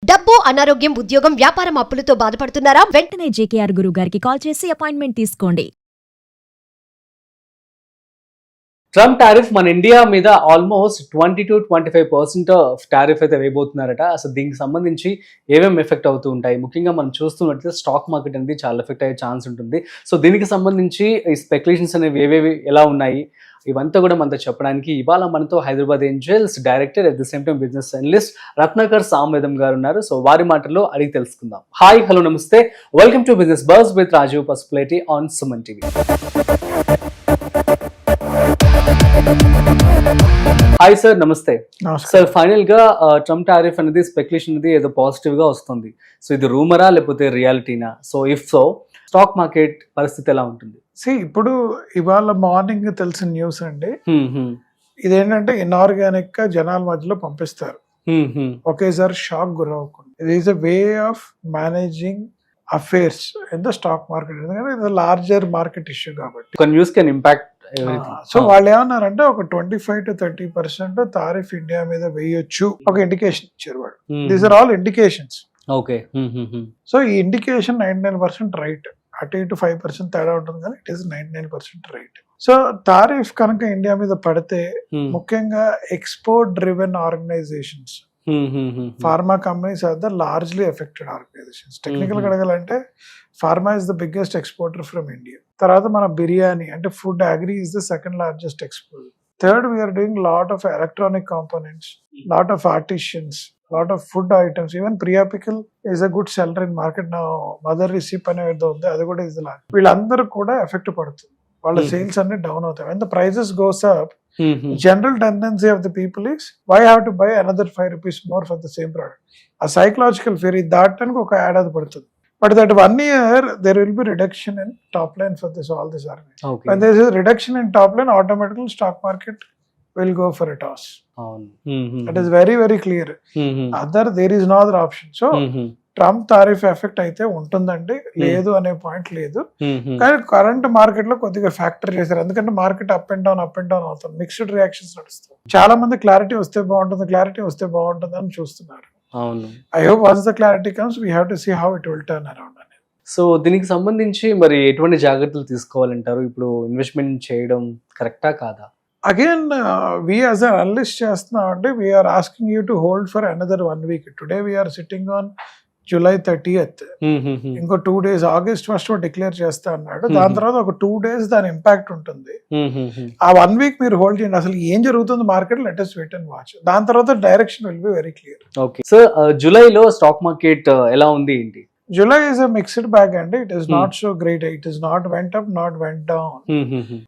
డబ్బు, అనారోగ్యం, ఉద్యోగం, వ్యాపారం అప్పులతో బాధపడుతున్నారా? వెంటనే జేకేఆర్ గురువు గారికి కాల్ చేసి అపాయింట్మెంట్ తీసుకోండి. ట్రంప్ టారిఫ్ మన ఇండియా మీద ఆల్మోస్ట్ 20-25% టారిఫ్ అయితే వేయబోతున్నారట. అసలు దీనికి సంబంధించి ఏమేమి ఎఫెక్ట్ అవుతూ ఉంటాయి, ముఖ్యంగా మనం చూస్తున్నట్లయితే స్టాక్ మార్కెట్ అనేది చాలా ఎఫెక్ట్ అయ్యే ఛాన్స్ ఉంటుంది. సో దీనికి సంబంధించి ఈ స్పెక్యులేషన్స్ అనేవి ఏవేవి ఎలా ఉన్నాయి ఇవంతా కూడా మనతో చెప్పడానికి ఇవాళ మనతో Hyderabad angels director at the same time business analyst Ratnakar Samavedam garu ఉన్నారు. సో వారి మాటల్లో అడిగి తెలుసుకుందాం. హాయ్, హలో, నమస్తే, welcome to business buzz with Rajeev Pasupuleti on Suman TV. Hi sir, నమస్తే సార్. ఫైనల్ గా ట్రంప్ టారిఫ్ అనేది స్పెక్యులేషన్ అనేది ఏదో పాజిటివ్ గా వస్తుంది. సో ఇది రూమరా లేకపోతే రియాలిటీనా? So if so stock market పరిస్థితి ఎలా ఉంటుంది? ఇప్పుడు ఇవాళ మార్నింగ్ తెలిసిన న్యూస్ అండి. ఇదేంటంటే ఇన్ఆర్గానిక్ గా జనాల మధ్యలో పంపిస్తారు, ఒకేసారి షాక్ గురవకుండా. ఇది is a way of managing affairs in the stock market, ఎందుకంటే ఇది లార్జర్ మార్కెట్ ఇష్యూ కాబట్టి న్యూస్ కెన్ ఇంపాక్ట్. సో వాళ్ళు ఏమన్నారంటే ఒక 25-30% తారిఫ్ ఇండియా మీద వేయొచ్చు, ఒక ఇండికేషన్ ఇచ్చారు వాళ్ళు. These are all indications. Okay. So ఈ ఇండికేషన్ 99% రైట్. అటు ఇటు 5% తేడా ఉంటుంది, కానీ it is 99% right. So tariff కనుక ఇండియా మీద పడితే ముఖ్యంగా export driven organizations, pharma companies are the largely affected organizations. Technical గా అడగాలంటే pharma is the biggest exporter from India. తర్వాత మన బిర్యానీ అంటే food, agri is the second largest exporter. Third, we're doing lot of electronic components, lot of artisans, lot of food items. Even Priya Pickle is a good seller in market now. Mother Recipe అనే ఏదో ఉంది, అది కూడా is large. వీళ్ళందరూ కూడా effect పడుతుంది, వాళ్ళ sales అన్ని డౌన్ అవుతాయి. when the prices goes up, general tendency of the people is why I have to buy another 5 rupees more for the same product. A psychological fear ఇది దాటానికి ఒక ఏడాది పడుతుంది. But that 1 year there will be reduction in top line for this all this organization. Okay. When there is a reduction in top line, automatically stock market will go for a toss. That is very very clear. There is no other option. So Trump tariff effect అయితే ఉంటుందండి, లేదు అనే point లేదు. కానీ current market లో కొద్దిగా factor చేశారు, ఎందుకంటే మార్కెట్ అప్ అండ్ డౌన్ అవుతుంది, మిక్స్డ్ రియాక్షన్స్ నడుస్తుంది. చాలా మంది క్లారిటీ వస్తే బాగుంటుంది అని చూస్తున్నారు. I hope once the clarity comes we have to see how it will turn around అనేది. సో దీనికి సంబంధించి మరి ఎటువంటి జాగ్రత్తలు తీసుకోవాలంటారు? ఇప్పుడు ఇన్వెస్ట్మెంట్ చేయడం కరెక్టా కాదా? Again, we as an analyst చేస్తున్నాం అంటే we are asking you to hold for another 1 week. Today we are sitting on July 30th. ఇంకో 2 days, August 1st డిక్లేర్ చేస్తా అన్నాడు. దాని తర్వాత ఒక 2 days దాని ఇంపాక్ట్ ఉంటుంది. ఆ 1 week మీరు హోల్డ్ చేయండి. అసలు ఏం జరుగుతుంది market, let us wait and watch. దాని తర్వాత direction will be very clear. Okay sir, జూలైలో స్టాక్ మార్కెట్ ఎలా ఉంది ఏంటి? July is a mixed bag and it is not so great. It is not went up, not went down.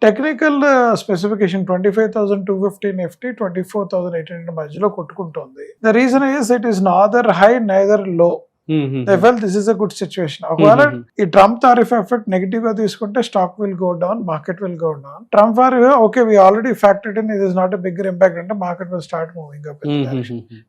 Technical specification 25,250 Nifty, 24,800 మధ్యలో కొట్టుకుంటుంది. The reason is it is neither high neither low. They felt this is a good situation. ఒకవేళ ఈ Trump tariff effect negative గా తీసుకుంటే stock will go down, market will go down. Trump tariff okay, we already factored in, it is not a bigger impact అంటే market will start moving up.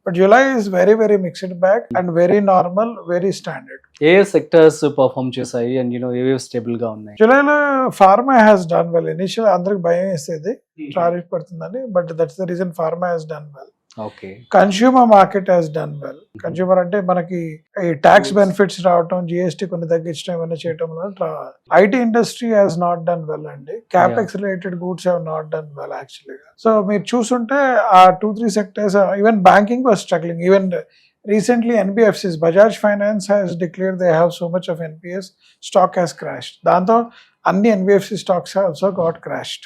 But July is very very mixed bag and very normal, very standard. ఏ sectors perform చేశాయి and ఏవేవి stable గా ఉన్నాయి? జులైలో pharma has done well. Initial అందరికి భయం వేసేది టారిఫ్ పడుతుందని, but that's the reason pharma has done well. Consumer market has done well. Consumer అంటే మనకి ఈ ట్యాక్స్ బెనిఫిట్స్ రావటం, జిఎస్టీ కొన్ని తగ్గించడం, ఇవన్నీ చేయటం వల్ల IT industry has not done well అండి. Capex related goods have not done well actually. So మీరు చూసుంటే ఆ 2-3 sectors, even banking was struggling. Even recently NBFCs, Bajaj Finance has declared they have so much of NPS, stock has crashed. దాంతో అన్ని NBFC stocks have also got crashed.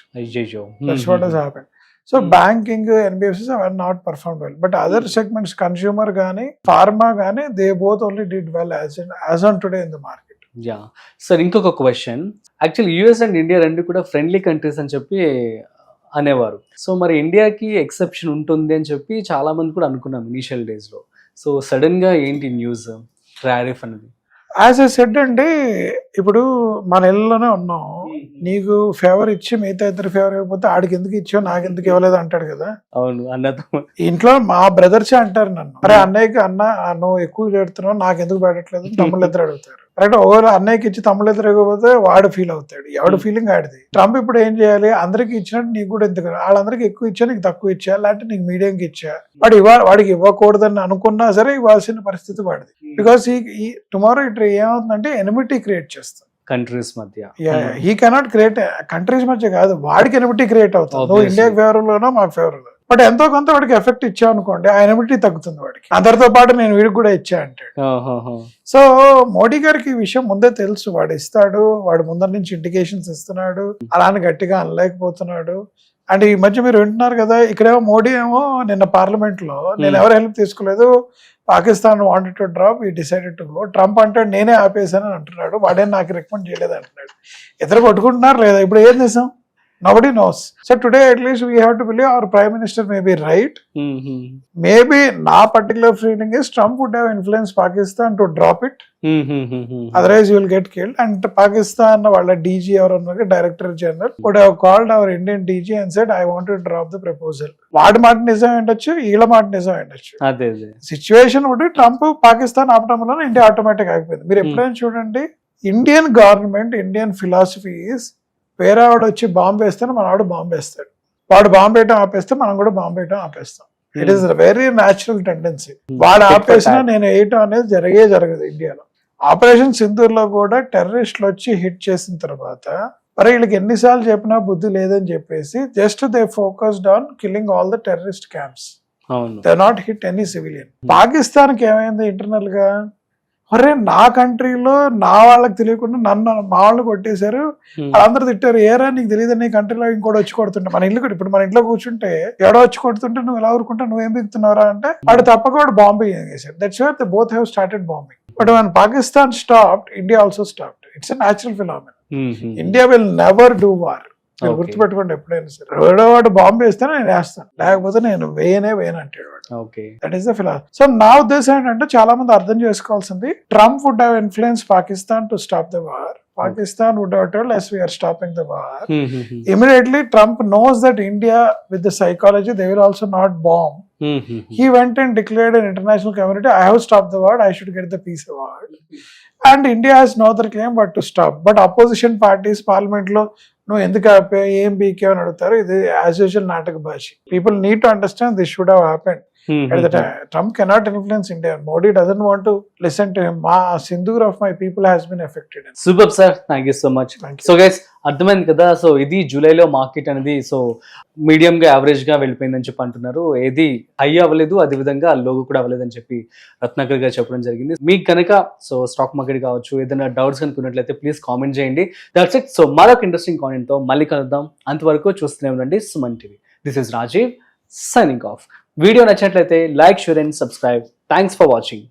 That's what has happened. So banking, NBFCs have not performed well, but other segments, consumer gaani, pharma gaani, they both only did well as on today in the market. యా sir, ఇంకొక question. Actually US and India రెండు కూడా friendly countries అని చెప్పి అనేవారు. So మరి ఇండియాకి exception ఉంటుంది అని చెప్పి చాలా మంది కూడా అనుకున్నాం ఇనిషియల్ డేస్ లో. సో సడన్ గా ఏంటి న్యూస్ టారిఫ్ అనేది? యాజ్ ఎ సెడ్ అండి, ఇప్పుడు మన ఇళ్ళలోనే ఉన్నాం. నీకు ఫేవర్ ఇచ్చి మిగతా ఇద్దరు ఫేవర్ ఇవ్వకపోతే ఆడికి ఎందుకు ఇచ్చావు, నాకు ఎందుకు ఇవ్వలేదు అంటాడు కదా. అవును, అన్నతో ఇంట్లో మా బ్రదర్సే అంటారు నన్ను, అరే అన్నయ్యకి అన్న నువ్వు ఎక్కువ పెడుతున్నావు, నాకు ఎందుకు పెట్టట్లేదు తమ్ముళ్ళు ఇద్దరు అడుగుతారు. కరెక్ట్. ఓవర్ అన్నయ్యకి ఇచ్చి తమ్ముళ్ళు తిరగకపోతే వాడు ఫీల్ అవుతాడు, ఎవడు ఫీలింగ్ ఆడిది. ట్రంప్ ఇప్పుడు ఏం చేయాలి, అందరికి ఇచ్చినట్టు నీకు కూడా ఎందుకు, వాళ్ళందరికీ ఎక్కువ ఇచ్చా నీకు తక్కువ ఇచ్చా, లేదంటే నీకు మీడియంకి ఇచ్చా, వాడికి ఇవ్వకూడదని అనుకున్నా సరే ఇవ్వాల్సిన పరిస్థితి వాడిది. బికాస్ ఈ టుమారో ఇట్ ఏమవుతుందంటే ఎనిమిటీ క్రియేట్ చేస్తుంది కంట్రీస్ మధ్య. హీ కెనాట్ క్రియేట్, కంట్రీస్ మధ్య కాదు, వాడికి ఎనిమిటీ క్రియేట్ అవుతుంది. నువ్వు ఇండియాకి ఫేవర్ లోనో మాకు ఫేవర్ లో, బట్ ఎంతో కొంత వాడికి ఎఫెక్ట్ ఇచ్చా అనుకోండి, ఆ ఎనిమిటీ తగ్గుతుంది వాడికి. అందరితో పాటు నేను వీడికి కూడా ఇచ్చా అంటాడు. సో మోడీ గారికి ఈ విషయం ముందే తెలుసు, వాడు ఇస్తాడు, వాడు ముందర నుంచి ఇండికేషన్స్ ఇస్తున్నాడు, అలానే గట్టిగా అనలేకపోతున్నాడు. అండ్ ఈ మధ్య మీరు వింటున్నారు కదా, ఇక్కడేమో మోడీ ఏమో నిన్న పార్లమెంట్ లో నేను ఎవరు హెల్ప్ తీసుకోలేదు, పాకిస్తాన్ వాంటెడ్ టు డ్రాప్, ఈ డిసైడెడ్ టు గో. ట్రంప్ అంటే నేనే ఆపేసానని అంటున్నాడు, వాడే నాకు రికమెండ్ చేయలేదు అంటున్నాడు. ఇద్దరు పట్టుకుంటున్నారు లేదా, ఇప్పుడు ఏం చేసాం, nobody knows. So today at least we have to believe our prime minister may be right. Maybe na particular feeling is Trump would have influenced Pakistan to drop it. Otherwise you will get killed. And Pakistan wala DG or director general would have called our Indian DG and said I want to drop the proposal. వాడి మాట నిజం ఏంటచ్చు, వీళ్ళ మాట నిజం ఏంటచ్చు. Situation ఒకటి, Trump Pakistan ఆపడం వల్ల India automatic ఆగిపోయింది. మీరు ఎప్పుడైనా చూడండి, Indian government, Indian philosophy is వేరే వాడు వచ్చి బాంబు వేస్తే మన వాడు బాంబు వేస్తాడు, వాడు బాంబు వేయటం ఆపేస్తే మనం కూడా బాంబు వేయటం ఆపేస్తాం. It is very natural tendency. వాడు ఆపేసినా నేను వేయటం అనేది జరగదు ఇండియాలో. ఆపరేషన్ సింధూర్ లో కూడా టెర్రరిస్టులు వచ్చి హిట్ చేసిన తర్వాత మరి వీళ్ళకి ఎన్నిసార్లు చెప్పినా బుద్ధి లేదని చెప్పేసి just they focused on killing all the terrorist camps, they not hit any civilian. Pakistan కి ఏమైంది ఇంటర్నల్ గా, అరే నా కంట్రీలో నా వాళ్ళకి తెలియకుండా నన్ను మా వాళ్ళు కొట్టేశారు, వాళ్ళందరూ తిట్టారు, ఏరా నీకు తెలియదు నీ కంట్రీలో ఇంకోటి వచ్చి కొడుతుంటే, మన ఇల్లు ఇప్పుడు మన ఇంట్లో కూర్చుంటే ఎవడో వచ్చి కొడుతుంటే నువ్వు ఎలా ఊరుకుంటా, నువ్వేం బిగుతున్నారా అంటే వాడు తప్పక వాడు బాంబింగ్ చేశారు. That's why they both have started bombing. But when Pakistan stopped, India also stopped. It's a natural phenomenon. India will never do war. గుర్తుపెట్టుకోండి ఎప్పుడైనా సరే, ఎవడో వాడు బాంబు వేస్తే నేను వేస్తాను, లేకపోతే నేను వేయనే అంటాడు వాడు. That is the philosophy. So now this ఏంటంటే చాలా మంది అర్థం చేసుకోవాల్సింది, Trump would have influence Pakistan to stop the war. Pakistan would have told us we are stopping the war. Immediately Trump knows that India with the psychology they will also not bomb. He went and declared an international community, I have stopped the war, I should get the peace award. And India has no other claim but to stop. But opposition parties parliament lo నువ్వు ఎందుకు ఆపే ఏం BK అని అడుగుతారు. ఇది as usual నాటక భాష. People need to understand this should have happened. At the time, Trump cannot influence India. Modi doesn't want to listen to him. Sindoor of my people has been affected. Super sir, thank you so much. So guys, అర్థమైంది కదా. So ఇది జూలైలో market అనేది so medium గా average గా వెళ్ళిపోయిందని చెప్పి అంటున్నారు. ఏది హై అవ్వలేదు, అదే విధంగా లోగు కూడా అవ్వలేదు అని చెప్పి రత్నాకర్ గారు చెప్పడం జరిగింది. మీకు కనుక సో స్టాక్ మార్కెట్ కావచ్చు ఏదైనా డౌట్స్ కనుక్కున్నట్లయితే ప్లీజ్ కామెంట్ చేయండి. That's it. సో మరొక ఇంట్రెస్టింగ్ కామెంట్ తో మళ్ళీ కలుద్దాం. అంతవరకు చూస్తూనే ఉండండి Suman TV. This is Rajeev signing off. Video నచ్చినట్లయితే like, share and subscribe. Thanks for watching.